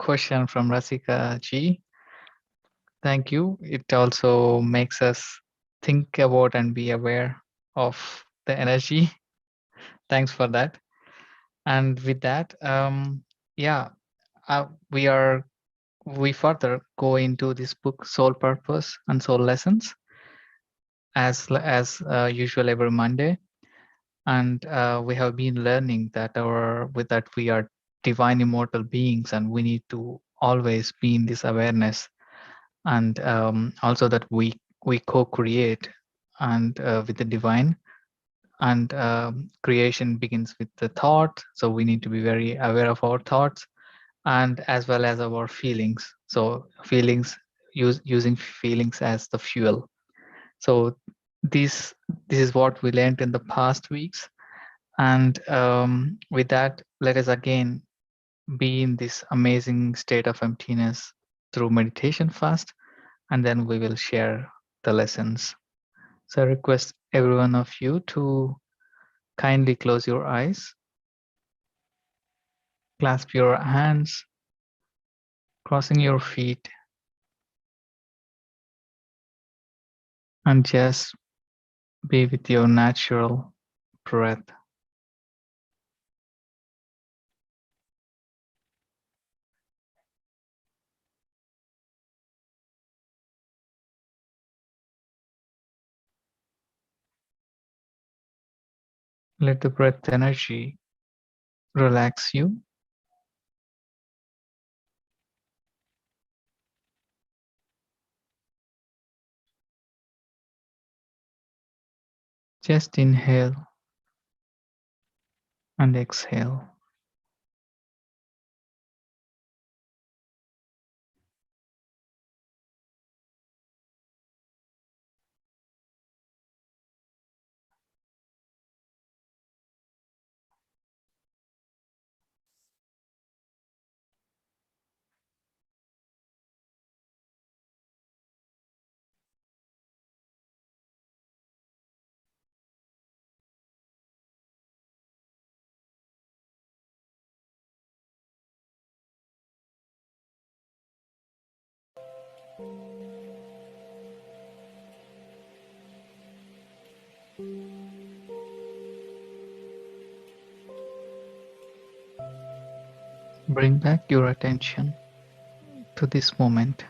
question from Rasika G. Thank you. It also makes us think about and be aware of the energy. Thanks for that. And with that, yeah, we are we further go into this book, Soul Purpose and Soul Lessons, as usual every Monday. And we have been learning that we are divine immortal beings, and we need to always be in this awareness, and also that we co-create and with the divine, and creation begins with the thought, so we need to be very aware of our thoughts, and as well as our feelings. So feelings, using feelings as the fuel. So this this is what we learned in the past weeks, and with that, let us again be in this amazing state of emptiness through meditation first, and then we will share the lessons. So I request every one of you to kindly close your eyes, clasp your hands, crossing your feet, and just be with your natural breath. Let the breath energy relax you. Just inhale and exhale. Bring back your attention to this moment.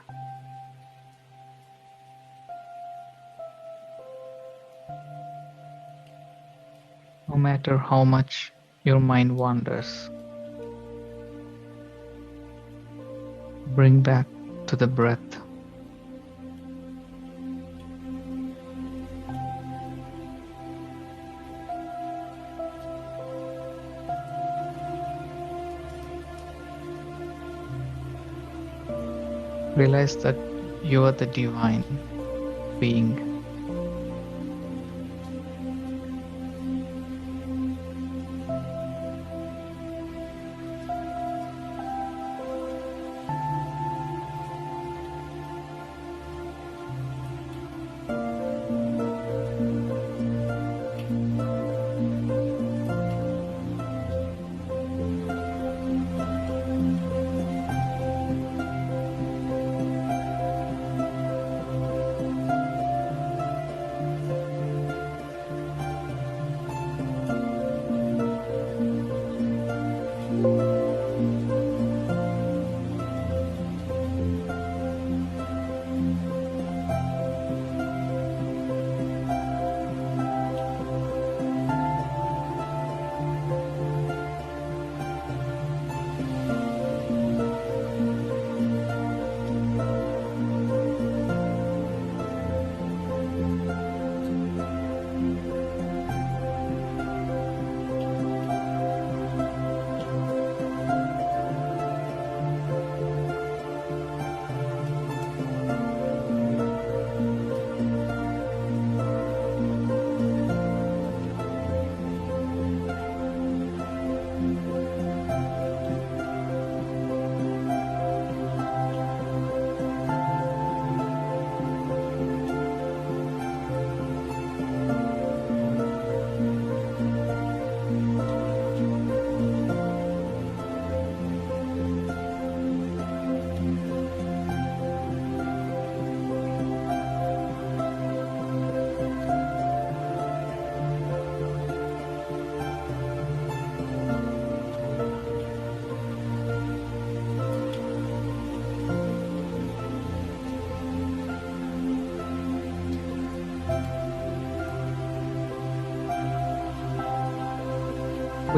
No matter how much your mind wanders, bring back to the breath. Realize that you are the divine being.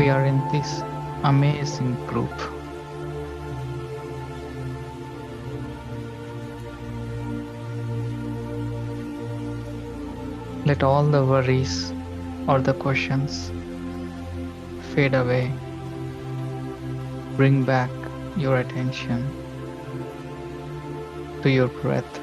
We are in this amazing group. Let all the worries or the questions fade away. Bring back your attention to your breath.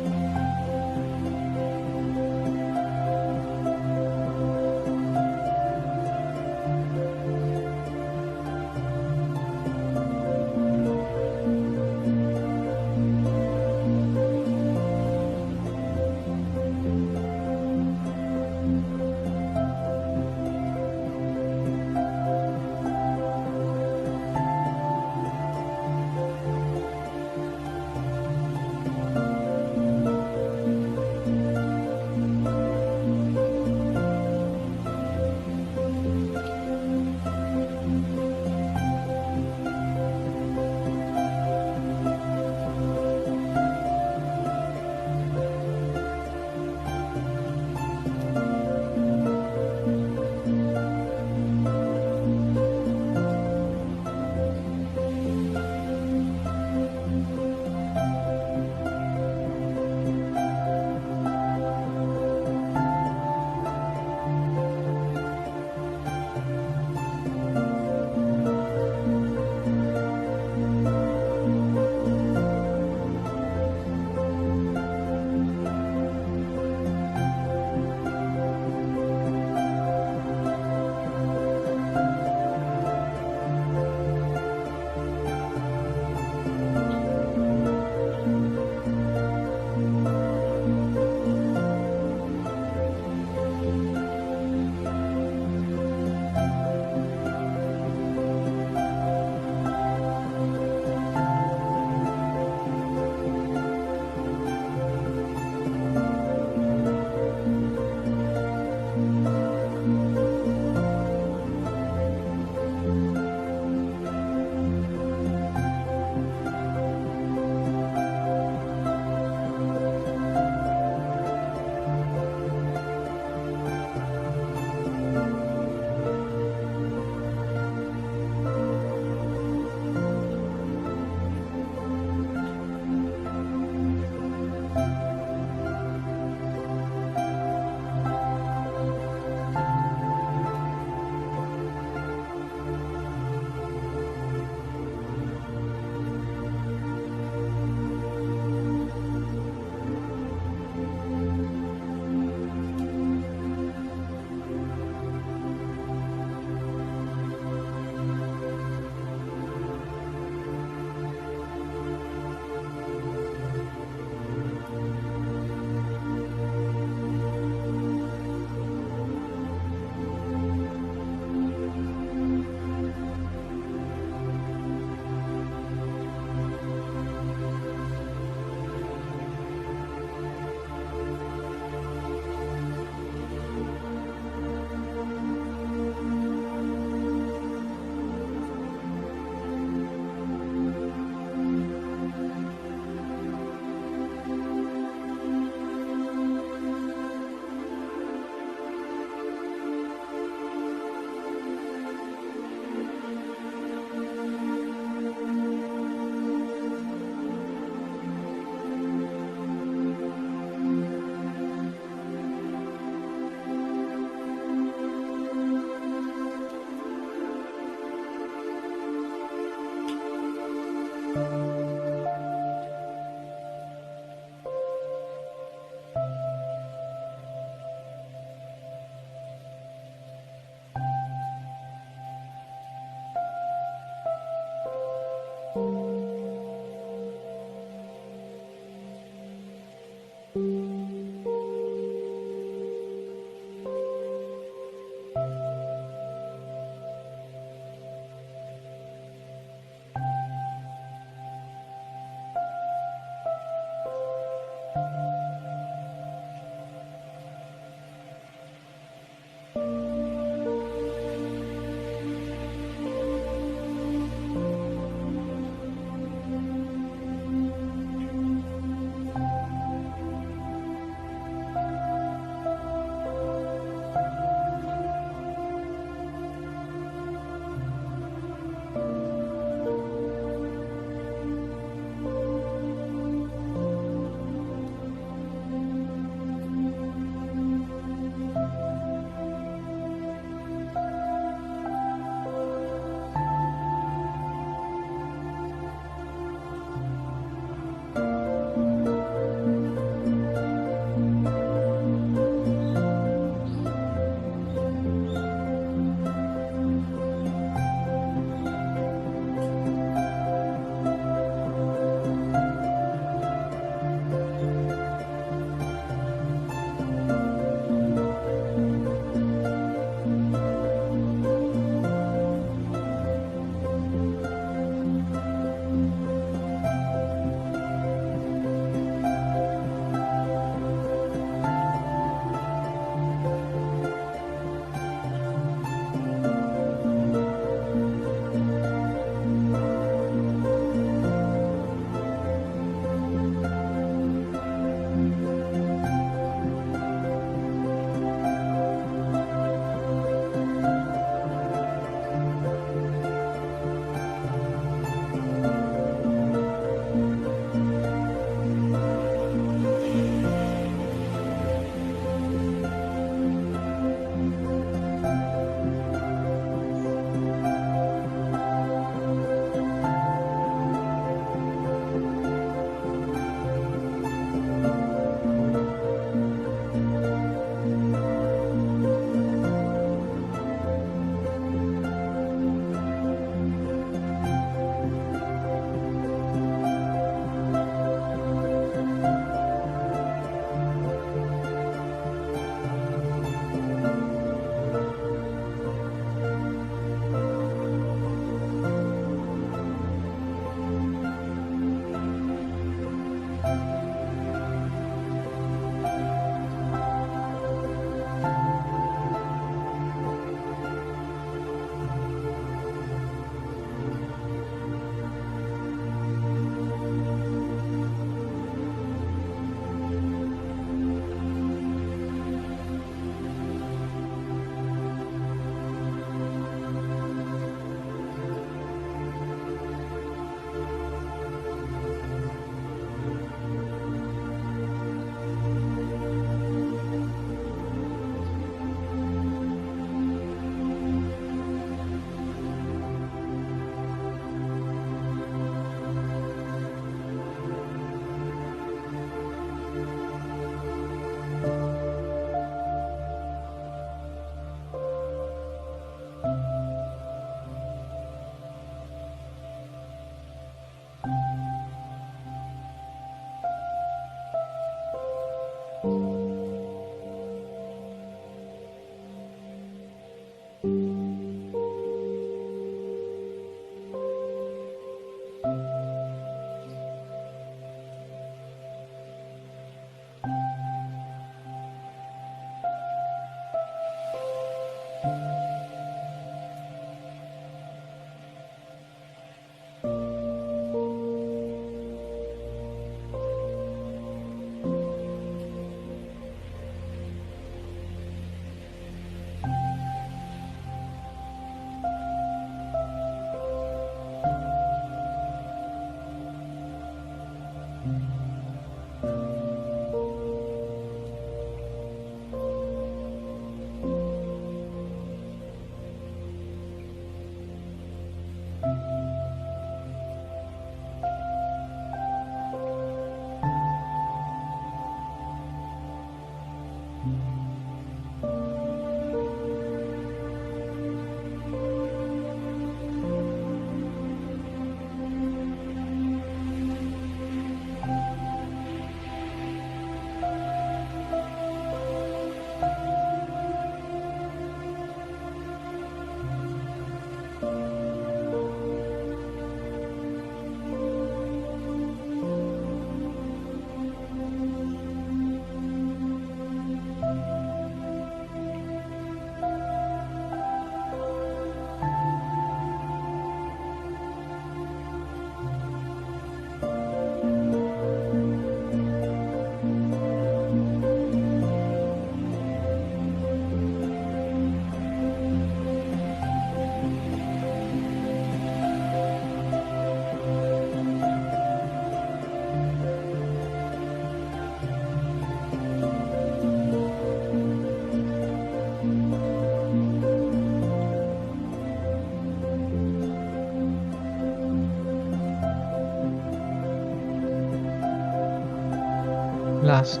Last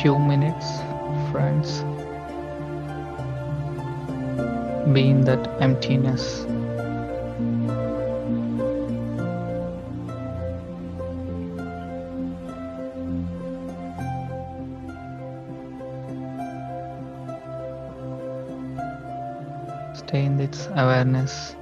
2 minutes, friends, be in that emptiness. Stay in its awareness.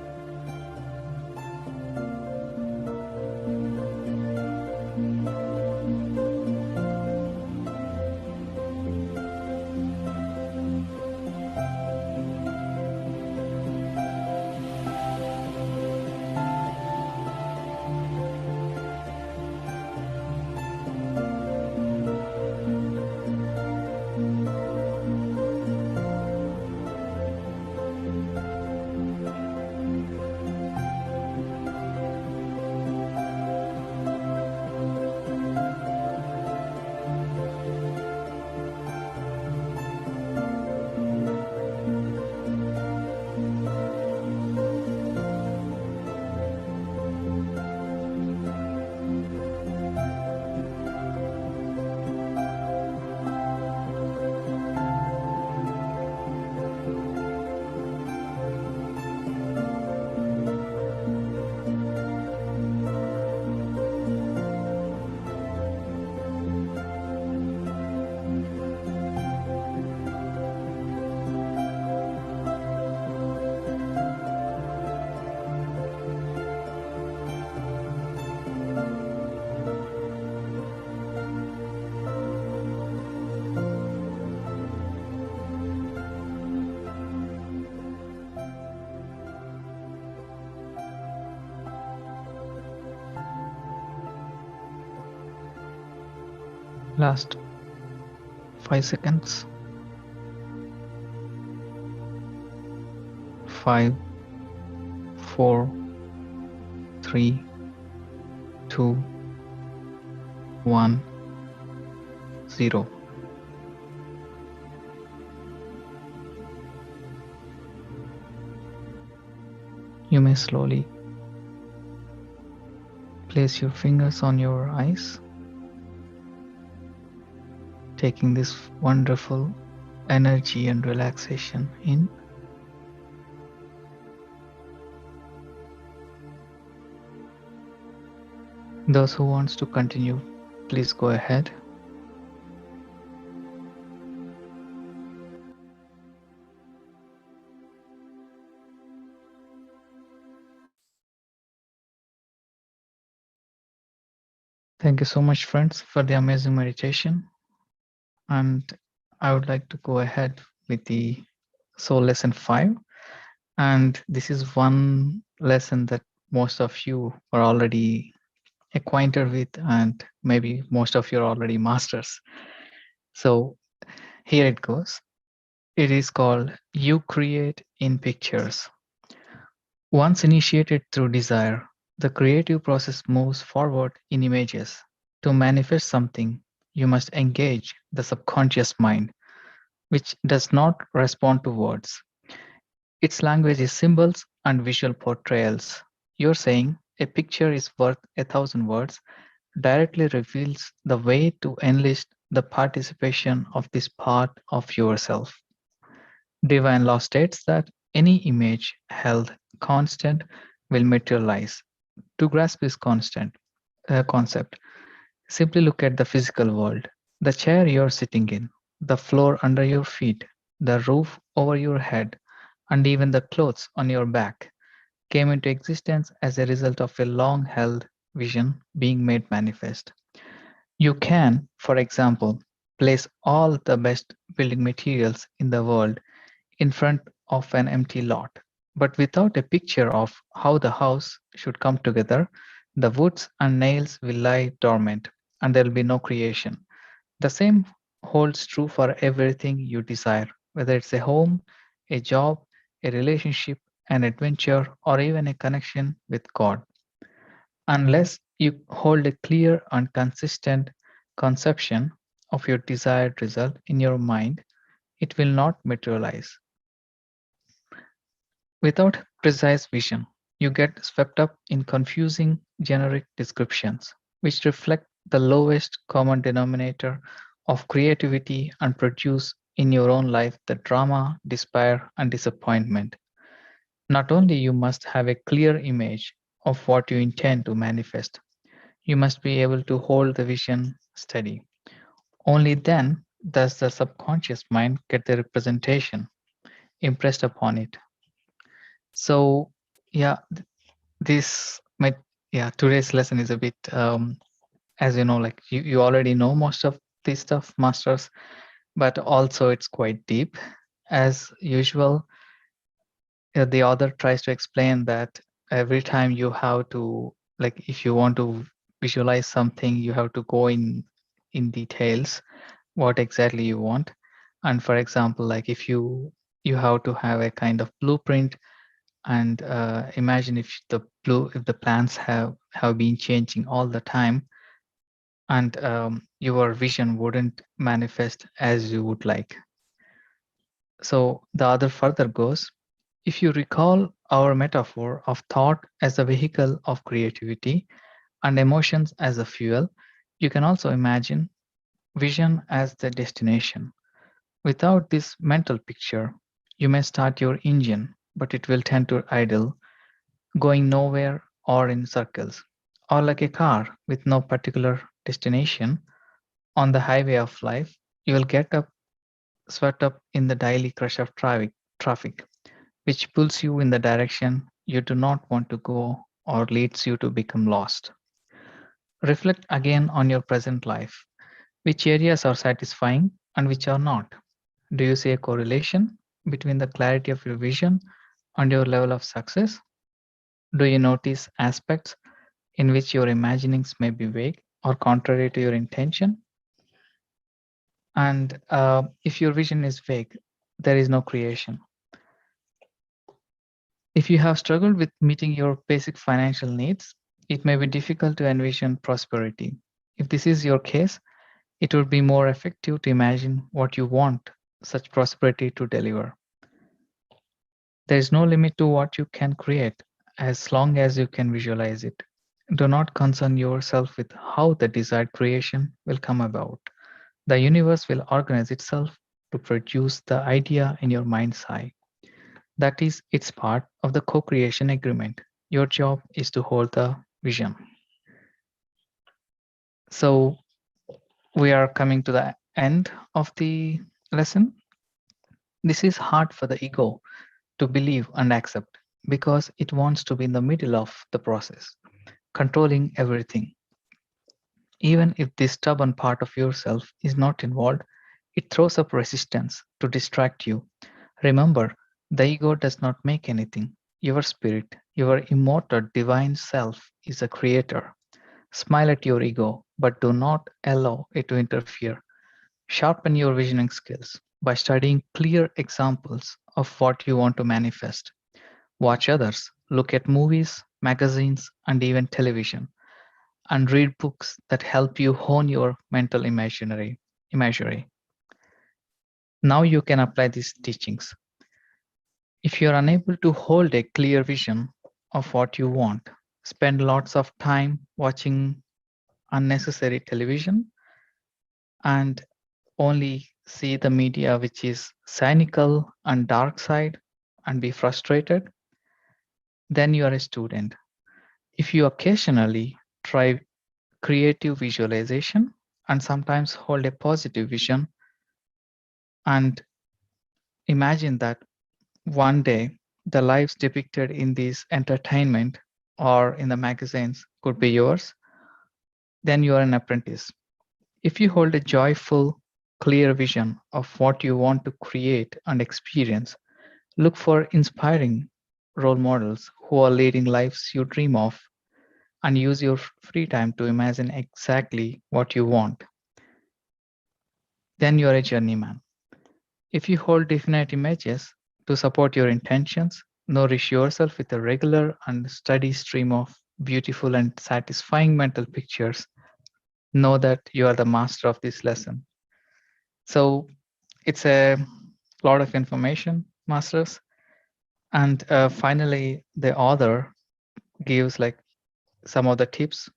Last 5 seconds. 5, 4, 3, 2, 1, 0. You may slowly place your fingers on your eyes, taking this wonderful energy and relaxation in. Those who wants to continue, please go ahead. Thank you so much, friends, for the amazing meditation. And I would like to go ahead with the soul lesson 5. And this is one lesson that most of you are already acquainted with, and maybe most of you are already masters. So here it goes. It is called You Create in Pictures. Once initiated through desire, the creative process moves forward in images. To manifest something, you must engage the subconscious mind, which does not respond to words. Its language is symbols and visual portrayals. You're saying a picture is worth 1,000 words directly reveals the way to enlist the participation of this part of yourself. Divine law states that any image held constant will materialize. To grasp this constant concept, simply look at the physical world: the chair you're sitting in, the floor under your feet, the roof over your head, and even the clothes on your back came into existence as a result of a long held vision being made manifest. You can, for example, place all the best building materials in the world in front of an empty lot, but without a picture of how the house should come together, the woods and nails will lie dormant and there will be no creation. The same holds true for everything you desire, whether it's a home, a job, a relationship, an adventure, or even a connection with God. Unless you hold a clear and consistent conception of your desired result in your mind, it will not materialize. Without precise vision, you get swept up in confusing generic descriptions, which reflect the lowest common denominator of creativity and produce in your own life the drama, despair, and disappointment. Not only you must have a clear image of what you intend to manifest, you must be able to hold the vision steady. Only then does the subconscious mind get the representation impressed upon it. So, yeah, this might, yeah, today's lesson is a bit, as you know, like you already know most of this stuff, masters, but also it's quite deep. As usual, the author tries to explain that every time you have to, like, if you want to visualize something, you have to go in details what exactly you want. And for example, like if you have to have a kind of blueprint, and imagine if the plans have been changing all the time, and your vision wouldn't manifest as you would like. So the other further goes, if you recall our metaphor of thought as a vehicle of creativity and emotions as a fuel, you can also imagine vision as the destination. Without this mental picture, you may start your engine, but it will tend to idle, going nowhere or in circles. Or like a car with no particular destination on the highway of life, you will get up, swept up in the daily crush of traffic, which pulls you in the direction you do not want to go or leads you to become lost. Reflect again on your present life. Which areas are satisfying and which are not? Do you see a correlation between the clarity of your vision and your level of success? Do you notice aspects in which your imaginings may be vague or contrary to your intention? And if your vision is vague, there is no creation. If you have struggled with meeting your basic financial needs, it may be difficult to envision prosperity. If this is your case, it would be more effective to imagine what you want such prosperity to deliver. There is no limit to what you can create as long as you can visualize it. Do not concern yourself with how the desired creation will come about. The universe will organize itself to produce the idea in your mind's eye. That is its part of the co creation agreement. Your job is to hold the vision. So, we are coming to the end of the lesson. This is hard for the ego to believe and accept because it wants to be in the middle of the process, controlling everything. Even if this stubborn part of yourself is not involved, it throws up resistance to distract you. Remember, the ego does not make anything. Your spirit, your immortal divine self, is a creator. Smile at your ego, but do not allow it to interfere. Sharpen your visioning skills by studying clear examples of what you want to manifest. Watch others, look at movies, magazines, and even television, and read books that help you hone your mental imagery. Now you can apply these teachings. If you are unable to hold a clear vision of what you want, spend lots of time watching unnecessary television and only see the media which is cynical and dark side and be frustrated, then you are a student. If you occasionally try creative visualization and sometimes hold a positive vision and imagine that one day the lives depicted in this entertainment or in the magazines could be yours, then you are an apprentice. If you hold a joyful, clear vision of what you want to create and experience, look for inspiring role models who are leading lives you dream of and use your free time to imagine exactly what you want. Then you are a journeyman. If you hold definite images to support your intentions, nourish yourself with a regular and steady stream of beautiful and satisfying mental pictures. Know that you are the master of this lesson. So it's a lot of information, masters. And finally, the author gives like some of the tips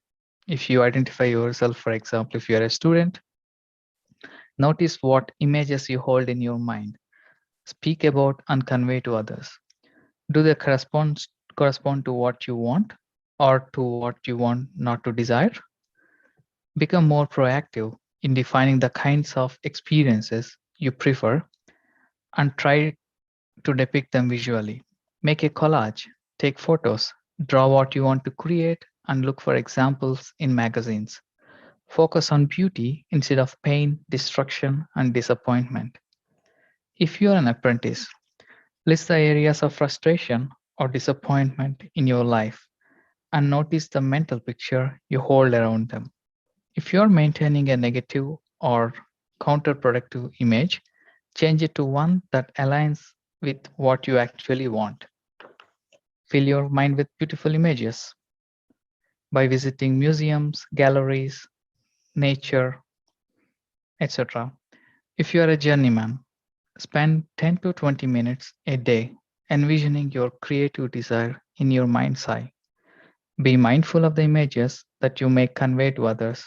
If you identify yourself, for example, if you are a student, notice what images you hold in your mind, speak about and convey to others. Do they correspond to what you want or to what you want not to desire? Become more proactive in defining the kinds of experiences you prefer and try to depict them visually. Make a collage, take photos, draw what you want to create, and look for examples in magazines. Focus on beauty instead of pain, destruction, and disappointment. If you are an apprentice, list the areas of frustration or disappointment in your life and notice the mental picture you hold around them. If you are maintaining a negative or counterproductive image, change it to one that aligns with what you actually want. Fill your mind with beautiful images by visiting museums, galleries, nature, etc. If you are a journeyman, spend 10 to 20 minutes a day envisioning your creative desire in your mind's eye. Be mindful of the images that you may convey to others.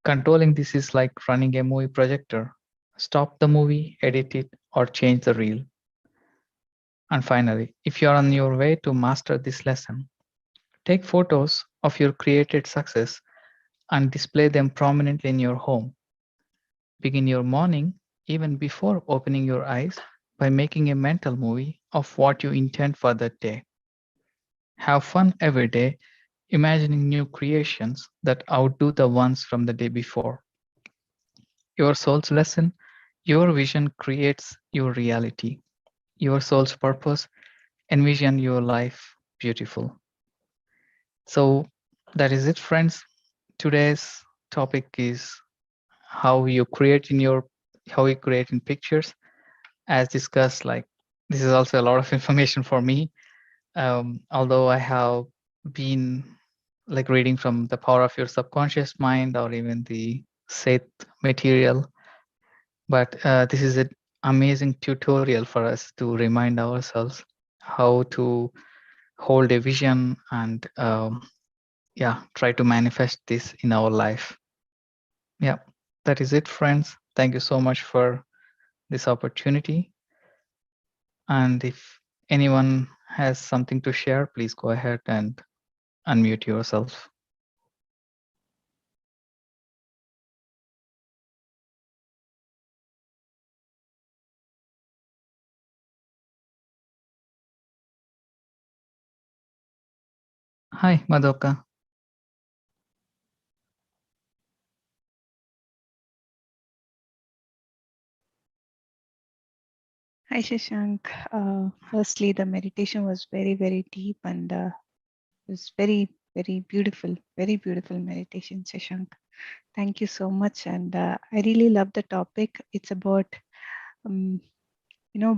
Controlling this is like running a movie projector. Stop the movie, edit it, or change the reel. And finally, if you are on your way to master this lesson, take photos of your created success and display them prominently in your home. Begin your morning even before opening your eyes by making a mental movie of what you intend for that day. Have fun every day, imagining new creations that outdo the ones from the day before. Your soul's lesson, your vision creates your reality. Your soul's purpose, envision your life beautiful. So that is it, friends. Today's topic is how you create in your how you create in pictures. As discussed, like this is also a lot of information for me. Although I have been like reading from the power of your subconscious mind or even the Seth material, but this is an amazing tutorial for us to remind ourselves how to hold a vision and yeah, try to manifest this in our life. Yeah, that is it, friends. Thank you so much for this opportunity. And if anyone has something to share, please go ahead and unmute yourself. Hi, Madoka. Hi, Shashank. Firstly, the meditation was very, very deep and it was very, very beautiful meditation, Shashank. Thank you so much. And I really love the topic. It's about, um,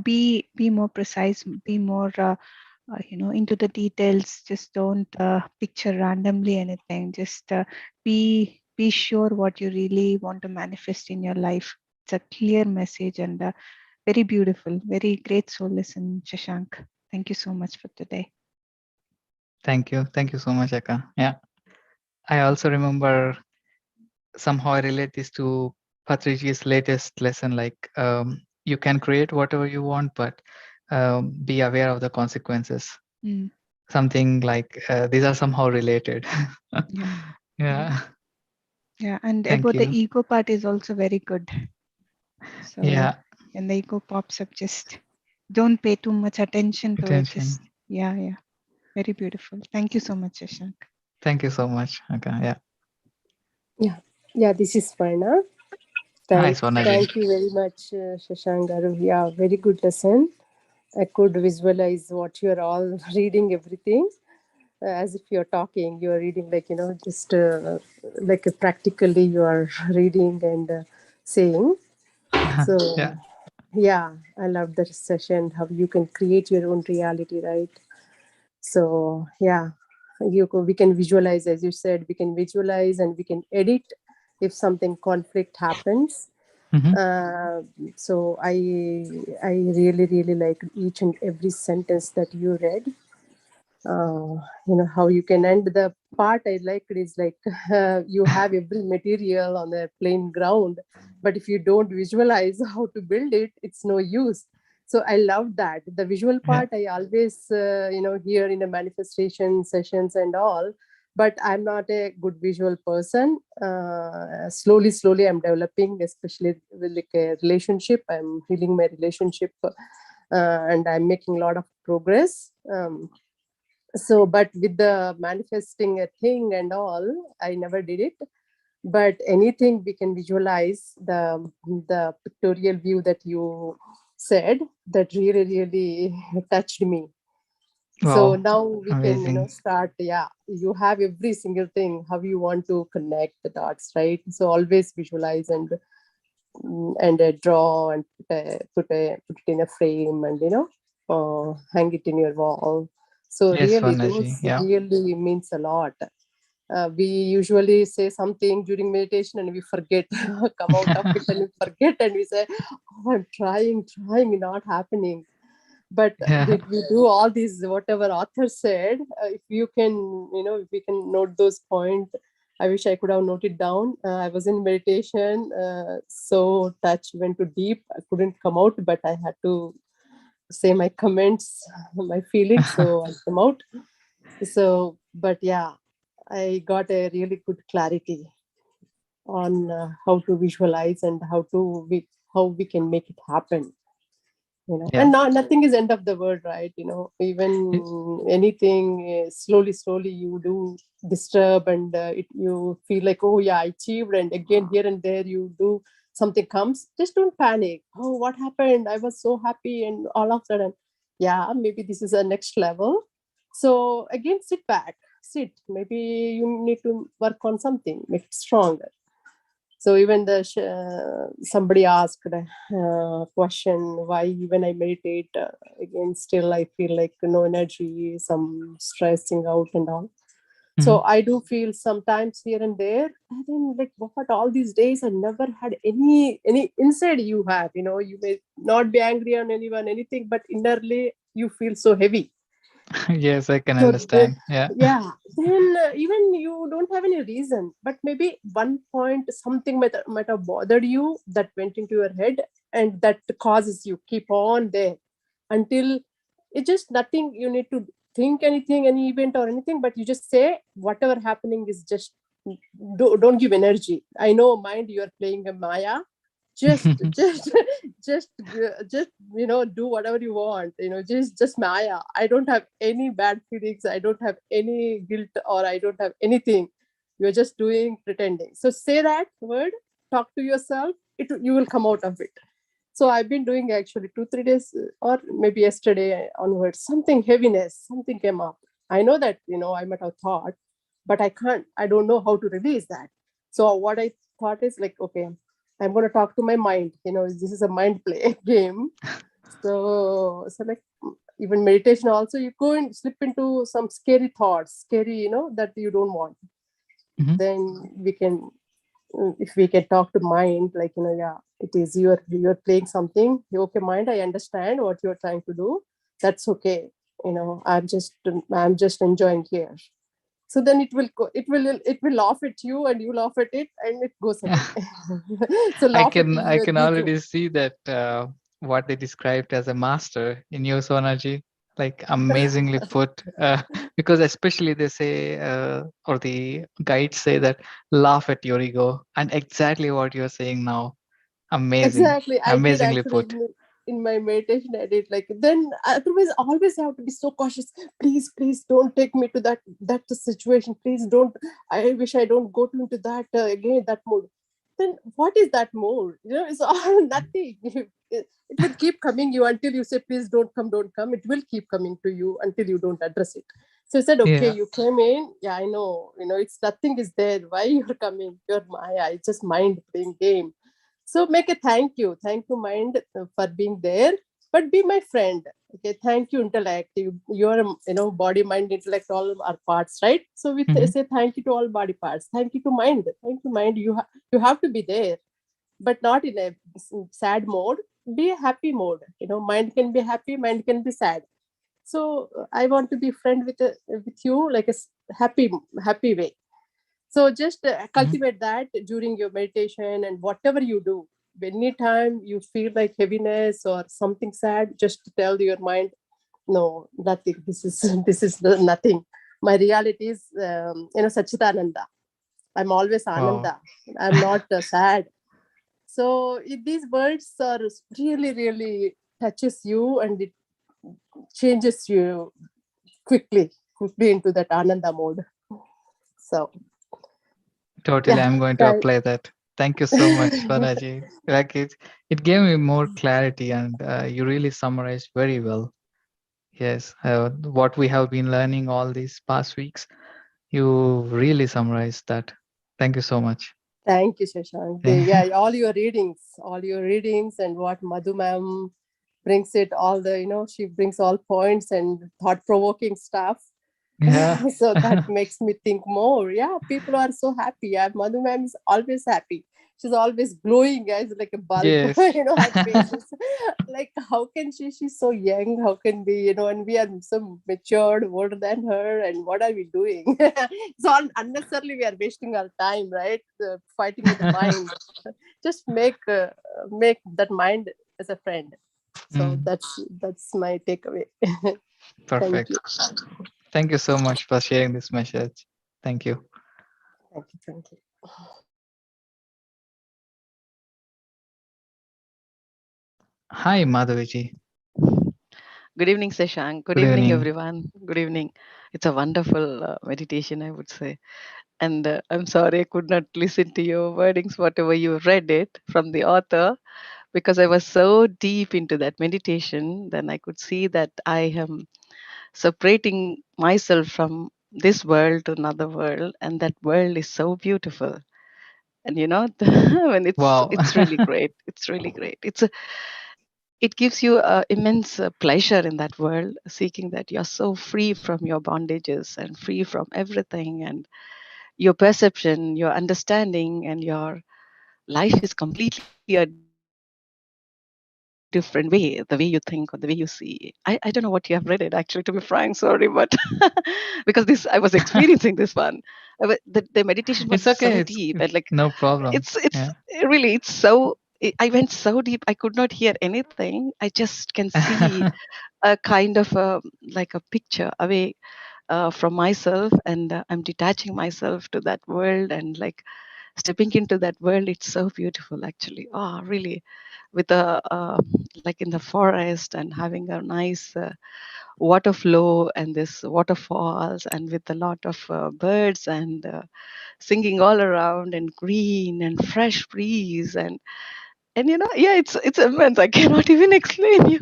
be more precise, be more, into the details. Just don't picture randomly anything. Just be sure what you really want to manifest in your life. It's a clear message and very beautiful, very great soul lesson, Shashank. Thank you so much for today. Thank you. Thank you so much, Eka. Yeah. I also remember somehow I relate this to Patriji's latest lesson, like you can create whatever you want, but be aware of the consequences. Mm, Something like these are somehow related. yeah, Yeah. yeah. And Thank about the you. ego part is also very good. So Yeah. when the ego pops up, just don't pay too much attention to it. Attention. Just, yeah, yeah. Very beautiful. Thank you so much, Shashank. Thank you so much. Okay. Yeah. Yeah, yeah, this is Varna. Hi, Thank, Swarnaji. thank you very much, Shashank Garu. Yeah, very good lesson. I could visualize what you're all reading, everything as if you're talking. You're reading, like, just like practically you are reading and saying. So, Yeah. yeah, I love the session, how you can create your own reality, right? So, yeah, we can visualize, as you said, we can visualize and we can edit if something conflict happens. Hmm. uh, so I really like each and every sentence that you read. How you can end the part I like it is like you have every material on a plain ground, but if you don't visualize how to build it, it's no use. So I love that the visual Yeah. part. I always hear in the manifestation sessions and all, but I'm not a good visual person. Slowly I'm developing, especially with like a relationship. I'm healing my relationship, and I'm making a lot of progress. So but with the manifesting a thing and all, I never did it. But anything we can visualize, the pictorial view that you said, that really touched me. So Wow. now we can Amazing. start. Yeah, you have every single thing, how you want to connect the dots, right? So always visualize and draw and put it in a frame, and hang it in your wall. So Yes, really Swarnaji. those Yeah. really means a lot. We usually say something during meditation and we forget, come out of it and we forget, and we say, oh, I'm trying, not happening. But Yeah. did we do all these whatever author said? If you can, if we can note those points, I wish I could have noted down. I was in meditation, so touch went too deep, I couldn't come out, but I had to say my comments, my feelings, so I come out. So but yeah, I got a really good clarity on how to visualize and how we can make it happen. Yeah. And not nothing is end of the world, right? Even anything, slowly you do disturb, and you feel like, oh yeah, I achieved, and again here and there you do something comes, just don't panic. Oh, what happened? I was so happy, and all of a sudden, yeah, maybe this is a next level. So again, sit, maybe you need to work on something, make it stronger. So even somebody asked a question, why when I meditate, again still I feel like no energy, some stressing out and all. Hmm. So I do feel sometimes here and there, and then like, what, all these days I never had any inside. You have, you may not be angry on anyone, anything, but innerly you feel so heavy. Yes, I can So understand. Yeah. yeah, then even you don't have any reason, but maybe one point something might have bothered you, that went into your head, and that causes you keep on there until it's just nothing. You need to think anything, any event or anything, but you just say whatever happening is just, don't give energy. I know, mind, you are playing a Maya. Just just just do whatever you want, just Maya. I don't have any bad feelings, I don't have any guilt, or I don't have anything. You're just doing pretending. So say that word, talk to yourself, you will come out of it. So I've been doing actually 2 3 days, or maybe yesterday onwards, something heaviness, something came up. I know that, I might have thought, but I don't know how to release that. So what I thought is like, okay, I'm going to talk to my mind. This is a mind play game. So like, even meditation also, you go and slip into some scary thoughts, scary, that you don't want. Hmm. Then we can, if we can talk to mind, like, yeah, it is you're playing something. Okay, mind, I understand what you're trying to do. That's okay. I'm just enjoying here. So then it will laugh at you, and you laugh at it, and it goes away. So I laugh at can I your can ego. already see that what they described as a master in you, Sonaji, like amazingly put. Because especially they say, or the guides say that laugh at your ego, and exactly what you're saying now. Amazing, Exactly. I did amazingly actually put. in my meditation. I did like, then otherwise always I have to be so cautious. Please don't take me to that situation. Please don't. I wish I don't go into that again, that mode. Then what is that mode? It's all nothing. It will keep coming you until you say, please don't come. It will keep coming to you until you don't address it. So I said, okay, Yeah. you came in. Yeah, I know. It's nothing is there. Why you're coming? You're Maya. It's just mind playing game. So make a thank you mind, for being there, but be my friend. Okay, thank you intellect. Your body, mind, intellect, all are parts, right? So we Hmm. say thank you to all body parts. Thank you to mind. Thank you mind. You have to be there, but not in a sad mode. Be a happy mode. Mind can be happy, mind can be sad. So I want to be friend with you, like a happy way. So just Mhm. cultivate that during your meditation and whatever you do. Anytime you feel like heaviness or something sad, just tell your mind, no, nothing. This is this is nothing. My reality is, Sachidananda. I'm always Wow. Ananda. I'm not sad. So these words are really, really touches you, and it changes you quickly into that Ananda mode. So Totally, yeah, I'm going to apply that. Thank you so much, Balaji. Like it gave me more clarity, and you really summarized very well. Yes, what we have been learning all these past weeks, you really summarized that. Thank you so much. thank you, Shashank. Yeah, all your readings, and what Madhu ma'am brings it all the, she brings all points and thought provoking stuff. Yeah. So that makes me think more. Yeah, people are so happy. Yeah, Madhu ma'am is always happy. She's always glowing, guys, like a bulb, Yes. her face is like, how can she's so young? How can we, and we are so matured, older than her, and what are we doing? So unnecessarily we are wasting our time, right? Fighting with the mind. Just make that mind as a friend. So Mm, that's my takeaway. Thank you. perfect. Thank you so much for sharing this message. Thank you. Thank you. Thank you. Hi, Madhaviji. Good evening, Sashank. Good Good evening, evening. everyone. Good evening. It's a wonderful meditation, I would say. And I'm sorry I could not listen to your wordings, whatever you read it from the author, because I was so deep into that meditation. Then I could see that I am separating myself from this world to another world, and that world is so beautiful. And when Wow. it's really great. It's really great. It gives you immense pleasure in that world, seeking that you're so free from your bondages and free from everything, and your perception, your understanding, and your life is completely a different way, the way you think or the way you see. I don't know what you have read it actually, to be frank, sorry, but because this I was experiencing this one. The meditation was so deep, and like It's okay. It's it's no problem. Yeah. really it's so I went so deep I could not hear anything. I just can see a kind of like a picture away from myself, and I'm detaching myself to that world and like stepping into that world. It's so beautiful actually. Oh, really, with a like in the forest and having a nice water flow and this waterfalls and with a lot of birds and singing all around and green and fresh breeze and yeah, it's immense. I cannot even explain you.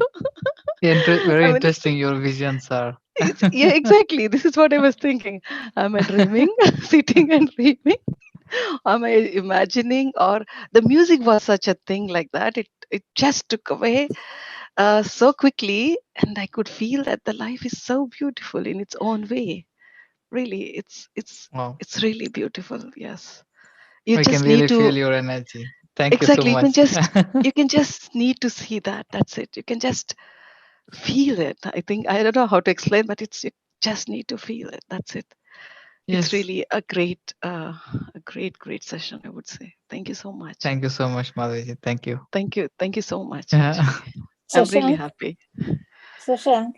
Very I mean, interesting. Your visions are. it's yeah, exactly. This is what I was thinking. Am I dreaming, sitting and dreaming? Am I imagining? Or the music was such a thing like that. It just took away so quickly, and I could feel that the life is so beautiful in its own way. Really, Wow. it's really beautiful. Yes, you We can just need really to feel your energy. Thank you so exactly. much. You can just need to see that. That's it. You can just feel it. I think I don't know how to explain, but it's you just need to feel it. That's it. It's Yes. really a great session, I would say. Thank you so much. Thank you so much, Madhaviji. Thank you. Thank you so much. Yeah. Actually, I'm really Sashank, happy. Sashank,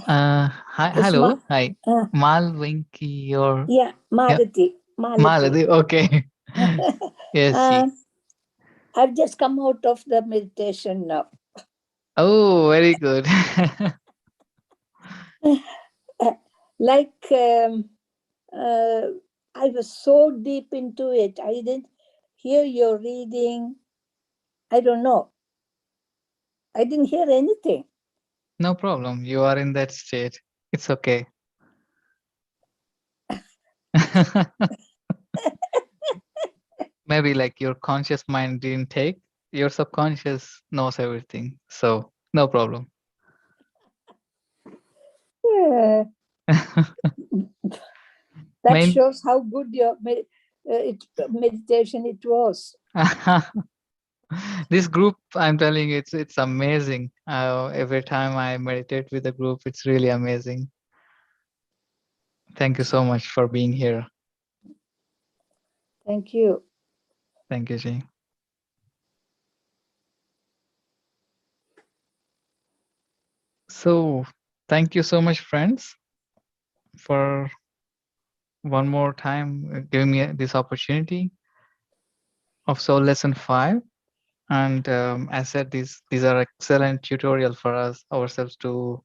Hi. it's Ma, Hello. Hi. Malvinky or yeah, yeah. Malati. Maladi. Okay. Yes. uh, I've just come out of the meditation now. Oh, very good. Like, uh, I was so deep into it. I didn't hear your reading. I don't know. I didn't hear anything. No problem. You are in that state. It's okay. Maybe like your conscious mind didn't take, your subconscious knows everything. So, no problem. Uh, that Main shows how good your meditation it was. This group, I'm telling you, it's amazing. Every time I meditate with the group, it's really amazing. Thank you so much for being here. Thank you. Thank you, Ji. So, thank you so much, friends, for one more time giving me this opportunity of Soul Lesson 5. And as said, these are excellent tutorial for us ourselves to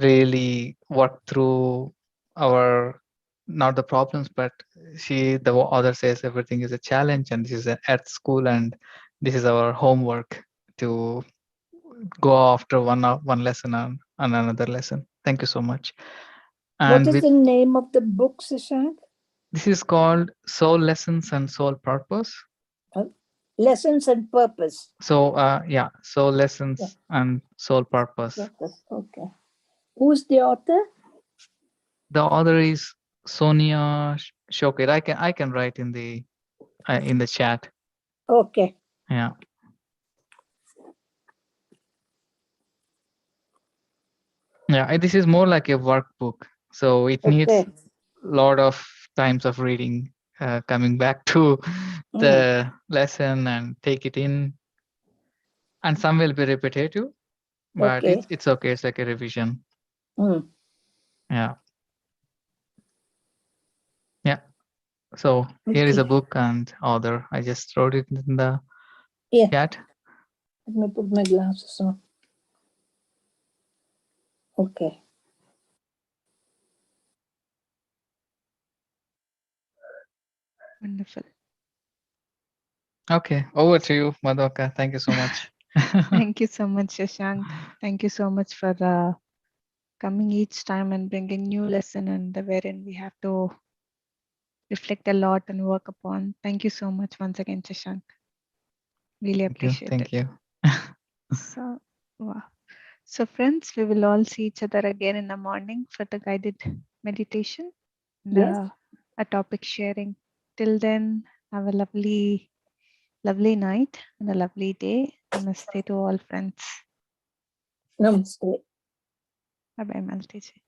really work through our, not the problems, but the author says everything is a challenge, and this is at school, and this is our homework to go after one lesson and another lesson. Thank you so much. What And is with the name of the book, Sashank? this is called Soul Lessons and Soul Purpose. Lessons and Purpose. So yeah, Soul Lessons Yeah. and Soul Purpose. Purpose. Okay. Who's the author? The author is Sonia Shokit. I can write in the chat. Okay. Yeah. Yeah, this is more like a workbook, so it needs Okay. a lot of times of reading, coming back to the lesson and take it in, and some will be repetitive, but Okay. it's okay. It's like a revision. Mm. Yeah, yeah. So here is a Okay. book and author. I just wrote it in the Yeah. chat. Let me put my glasses on. Okay. Wonderful. Okay, over to you, Madhwaka. Thank you so much. Thank you so much, Shashank. Thank you so much for coming each time and bringing new lesson, and wherein we have to reflect a lot and work upon. Thank you so much once again, Shashank. Really Thank you. appreciate Thank it. you. So, wow. So, friends, we will all see each other again in the morning for the guided meditation and Yes. a topic sharing. Till then, have a lovely, lovely night and a lovely day. Namaste to all friends. Namaste. Bye bye, Malteji.